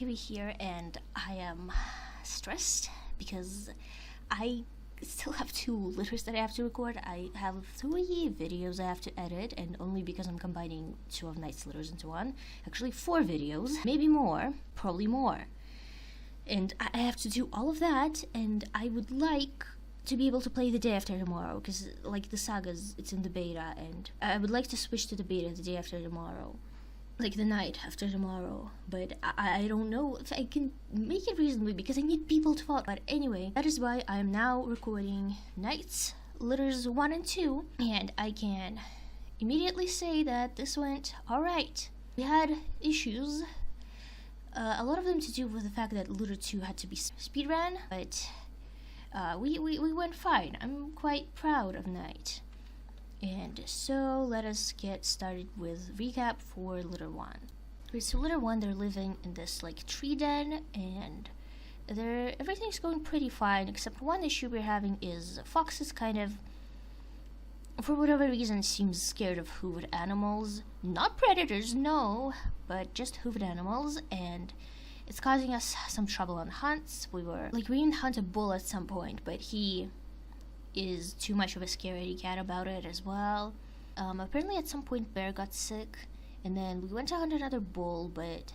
Kiri here, and I am stressed because I still have 2 litters that I have to record. I have 3 videos I have to edit, and only because I'm combining 2 of Night's litters into one. Actually 4 videos, maybe more, probably more. And I have to do all of that, and I would like to be able to play the day after tomorrow, because like the sagas, it's in the beta, and I would like to switch to the beta the day after tomorrow. Like the night after tomorrow, but I don't know if I can make it reasonably because I need people to follow. But anyway, that is why I am now recording Night's Litters 1 and 2, and I can immediately say that this went alright. We had issues, a lot of them to do with the fact that Litter 2 had to be speedrun, but we went fine. I'm quite proud of Night. And so let us get started with recap for Litter 1. Okay, so Litter 1, they're living in this like tree den, and everything's going pretty fine, except one issue we're having is Fox is kind of, for whatever reason, seems scared of hooved animals. Not predators, no, but just hooved animals, and it's causing us some trouble on hunts. We didn't hunt a bull at some point, but he is too much of a scaredy cat about it as well. Apparently at some point Bear got sick, and then we went to hunt another bull, but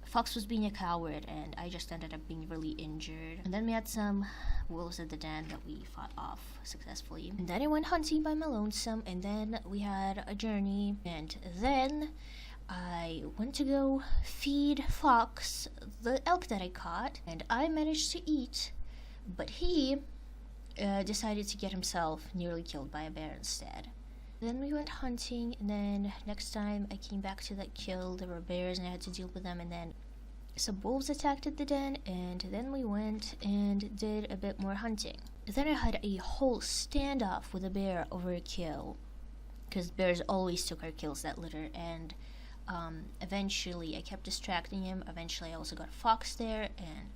Fox was being a coward, and I just ended up being really injured. And then we had some wolves at the den that we fought off successfully. And then I went hunting by my lonesome, and then we had a journey, and then I went to go feed Fox the elk that I caught, and I managed to eat, but he decided to get himself nearly killed by a bear instead. Then we went hunting, and then next time I came back to that kill, there were bears and I had to deal with them, and then some wolves attacked at the den, and then we went and did a bit more hunting. Then I had a whole standoff with a bear over a kill, because bears always took our kills that litter, and eventually I kept distracting him. Eventually I also got Fox there, and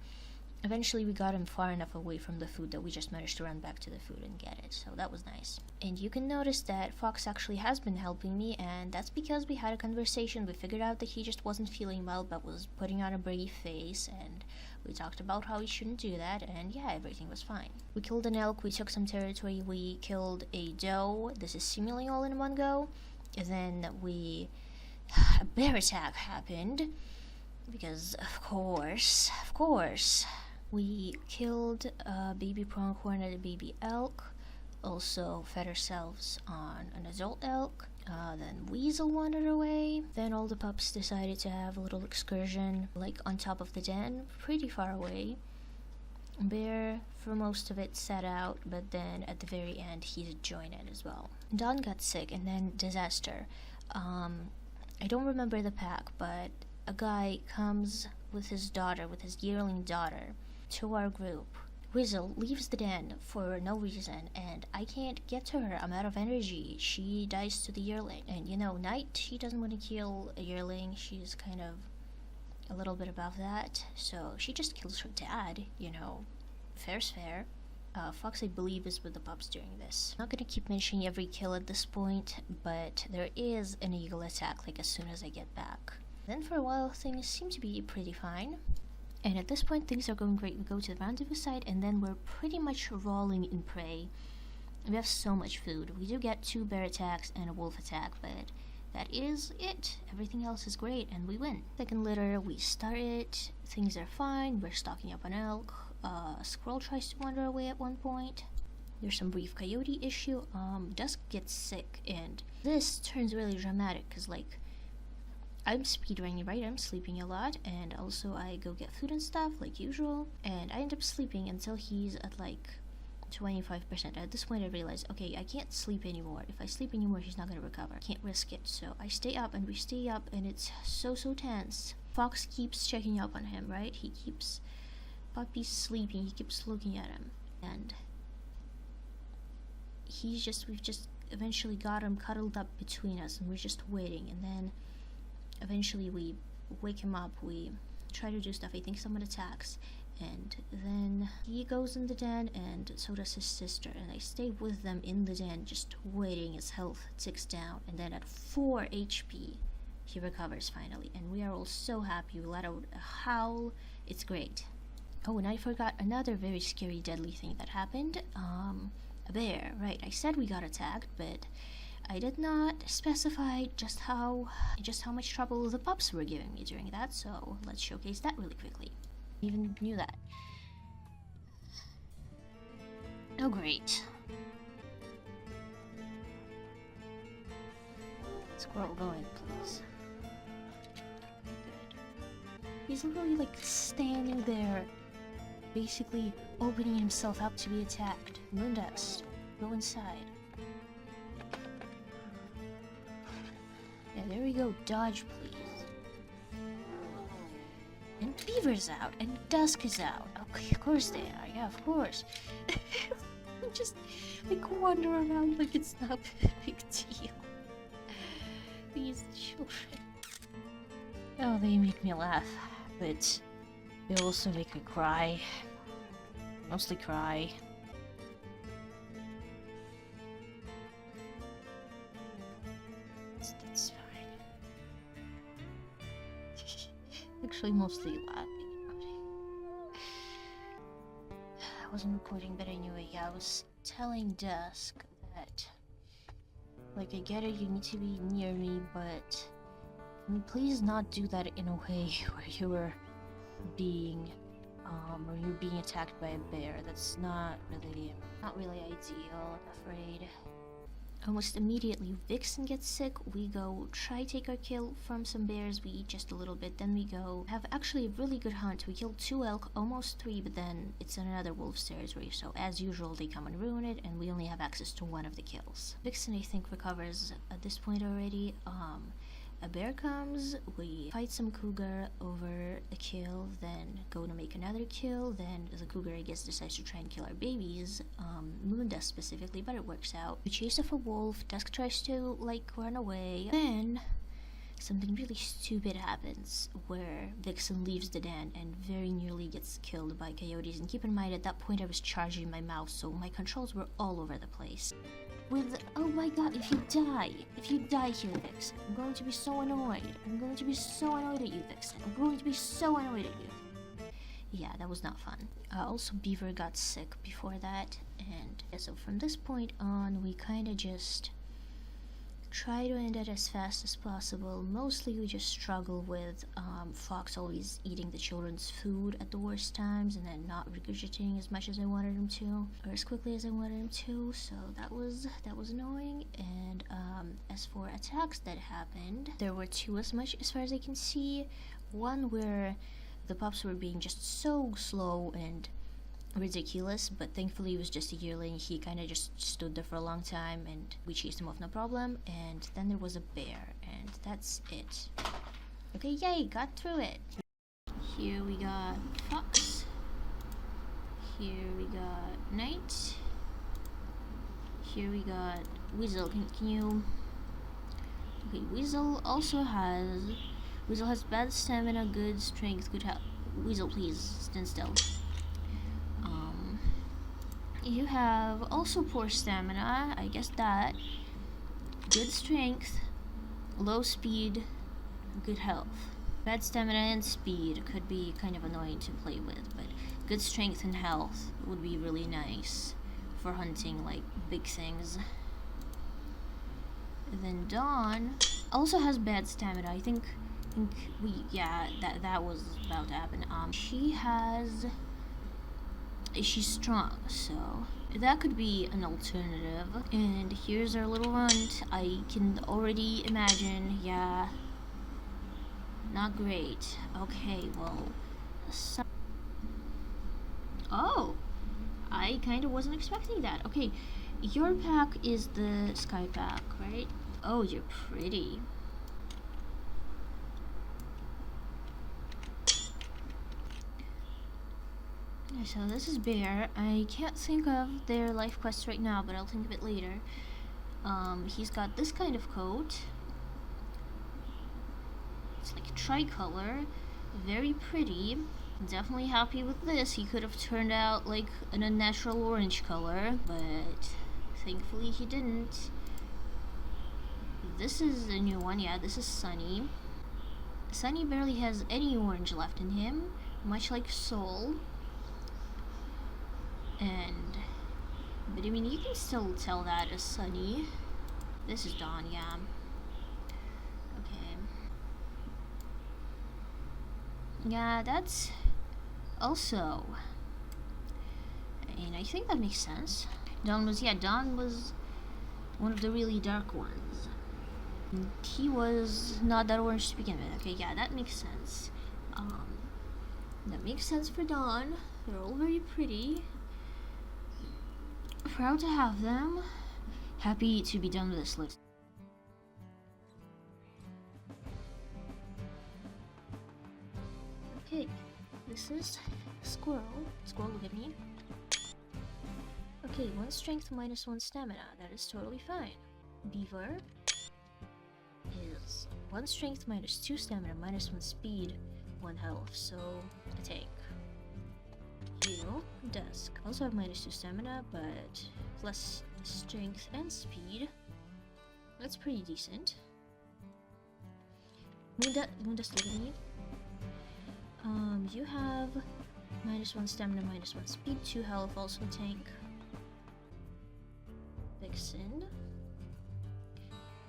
eventually we got him far enough away from the food that we just managed to run back to the food and get it, so that was nice. And you can notice that Fox actually has been helping me, and that's because we had a conversation. We figured out that he just wasn't feeling well but was putting on a brave face, and we talked about how he shouldn't do that, and yeah, everything was fine. We killed an elk, we took some territory, we killed a doe. This is seemingly all in one go. And then a bear attack happened, because of course, we killed a baby pronghorn and a baby elk, also fed ourselves on an adult elk. Then Weasel wandered away. Then all the pups decided to have a little excursion, like on top of the den, pretty far away. Bear, for most of it, sat out, but then at the very end, he did join in as well. Dawn got sick, and then Disaster. I don't remember the pack, but a guy comes with his yearling daughter, to our group. Weasel leaves the den for no reason, and I can't get to her. I'm out of energy. She dies to the yearling. And Night, she doesn't want to kill a yearling. She's kind of a little bit above that, so she just kills her dad. Fair's fair. Fox, I believe, is with the pups during this. I'm not gonna keep mentioning every kill at this point, but there is an eagle attack as soon as I get back. Then for a while things seem to be pretty fine, and at this point things are going great. We go to the rendezvous site, and then we're pretty much rolling in prey. We have so much food. We do get 2 bear attacks and a wolf attack, but that is it. Everything else is great, and we win. Second litter, we start it. Things are fine. We're stocking up on elk. A squirrel tries to wander away at one point. There's some brief coyote issue. Dusk gets sick, and this turns really dramatic, because I'm speedrunning, right? I'm sleeping a lot, and also I go get food and stuff like usual, and I end up sleeping until he's at 25%. At this point I realize, okay, I can't sleep anymore. If I sleep anymore, he's not gonna recover. Can't risk it, so I stay up, and we stay up, and it's so tense. Fox keeps checking up on him, right? Puppy's sleeping, he keeps looking at him, and we've just eventually got him cuddled up between us, and we're just waiting, and then eventually we wake him up, we try to do stuff, I think someone attacks, and then he goes in the den, and so does his sister, and I stay with them in the den, just waiting. His health ticks down, and then at 4 HP, he recovers finally, and we are all so happy. We let out a howl. It's great. Oh, and I forgot another very scary, deadly thing that happened. A bear. Right, I said we got attacked, but I did not specify just how much trouble the pups were giving me during that, so let's showcase that really quickly. Even knew that. Oh, great. Squirrel, go in, please. Good. He's literally like standing there, basically opening himself up to be attacked. Moondust, go inside. Yeah, there we go. Dodge, please. And Beaver's out, and Dusk is out. Okay, of course they are. Yeah, of course. Just like wander around like it's not a big deal. These children. Oh, they make me laugh, but they also make me cry. Mostly cry. That's fine. Actually, mostly laughing. I wasn't recording, but anyway, yeah, I was telling Dusk that, like, I get it, you need to be near me, but can you please not do that in a way where you're being attacked by a bear. That's not really ideal, I'm afraid. Almost immediately, Vixen gets sick. We go try take our kill from some bears. We eat just a little bit, then we go have actually a really good hunt. We killed 2 elk, almost 3, but then it's in another wolf's territory, so as usual they come and ruin it, and we only have access to 1 of the kills. Vixen, I think, recovers at this point already. A bear comes, we fight some cougar over a kill, then go to make another kill, then the cougar, I guess, decides to try and kill our babies, Moondust specifically, but it works out. We chase off a wolf, Dusk tries to, like, run away, then something really stupid happens, where Vixen leaves the den and very nearly gets killed by coyotes, and keep in mind, at that point I was charging my mouse, so my controls were all over the place. Oh my god, if you die here, Vixen, I'm going to be so annoyed. I'm going to be so annoyed at you, Vixen. I'm going to be so annoyed at you. Yeah, that was not fun. Also, Beaver got sick before that, and yeah, so from this point on, we kind of just try to end it as fast as possible. Mostly we just struggle with Fox always eating the children's food at the worst times and then not regurgitating as much as I wanted him to, or as quickly as I wanted him to, so that was annoying. And as for attacks that happened, there were 2 as far as I can see. One where the pups were being just so slow and ridiculous, but thankfully it was just a yearling. He kind of just stood there for a long time and we chased him off, no problem. And then there was a bear, and that's it. Okay, yay, got through it. Here we got Fox. Here we got Knight. Here we got Weasel. Can you... Okay, Weasel has bad stamina, good strength, good health. Weasel, please, stand still. You have also poor stamina, I guess that. Good strength, low speed, good health. Bad stamina and speed could be kind of annoying to play with, but good strength and health would be really nice for hunting, like, big things. And then Dawn also has bad stamina. I think that was about to happen. She's strong, so that could be an alternative. And here's our little runt. I can already imagine, yeah, not great. Okay, well, oh, I kind of wasn't expecting that. Okay, your pack is the sky pack, right? Oh, you're pretty. So this is Bear. I can't think of their life quests right now, but I'll think of it later. He's got this kind of coat. It's like tricolor, very pretty. Definitely happy with this. He could have turned out like an unnatural orange color, but thankfully he didn't. This is a new one, yeah, this is Sunny. Sunny barely has any orange left in him, much like Soul. But I mean, you can still tell that as Sunny. This is Dawn, yeah. Okay. Yeah, that's also, and I think that makes sense. Dawn was one of the really dark ones. He was not that orange to begin with. Okay, yeah, that makes sense. That makes sense for Dawn. They're all very pretty. Proud to have them. Happy to be done with this list. Okay, this is Squirrel. Squirrel, look at me. Okay, 1 strength minus 1 stamina. That is totally fine. Beaver is 1 strength minus 2 stamina minus 1 speed, 1 health. So, a tank. You, Dusk, also have minus 2 stamina, but plus strength and speed. That's pretty decent. Moondust, look at me. You have minus 1 stamina, minus 1 speed, 2 health, also a tank. Vixen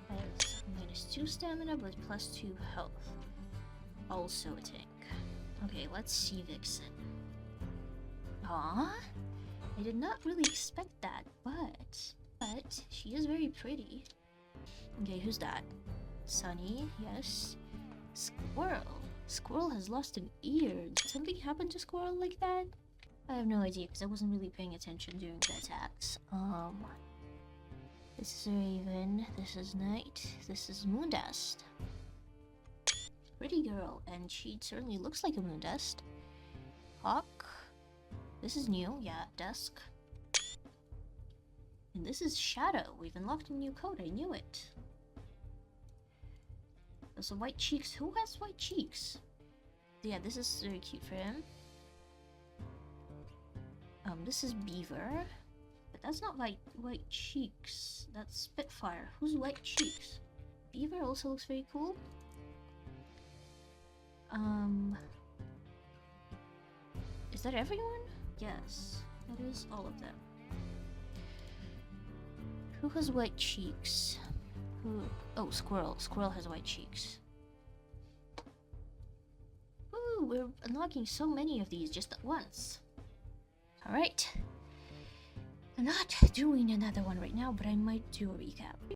has minus 2 stamina, but plus 2 health, also a tank. Okay, let's see Vixen. Aww, I did not really expect that, but she is very pretty. Okay, who's that? Sunny, yes. Squirrel. Squirrel has lost an ear. Did something happen to Squirrel like that? I have no idea, because I wasn't really paying attention during the attacks. This is Raven, this is Night, this is Moondust. Pretty girl, and she certainly looks like a Moondust. Hawk. This is new, yeah, Dusk. And this is Shadow. We've unlocked a new code, I knew it. Also white cheeks. Who has white cheeks? Yeah, this is very cute for him. This is Beaver. But that's not white cheeks. That's Spitfire. Who's white cheeks? Beaver also looks very cool. Is that everyone? Yes, that is all of them. Who has white cheeks? Who? Oh, Squirrel. Squirrel has white cheeks. Ooh, we're unlocking so many of these just at once. Alright. I'm not doing another one right now, but I might do a recap.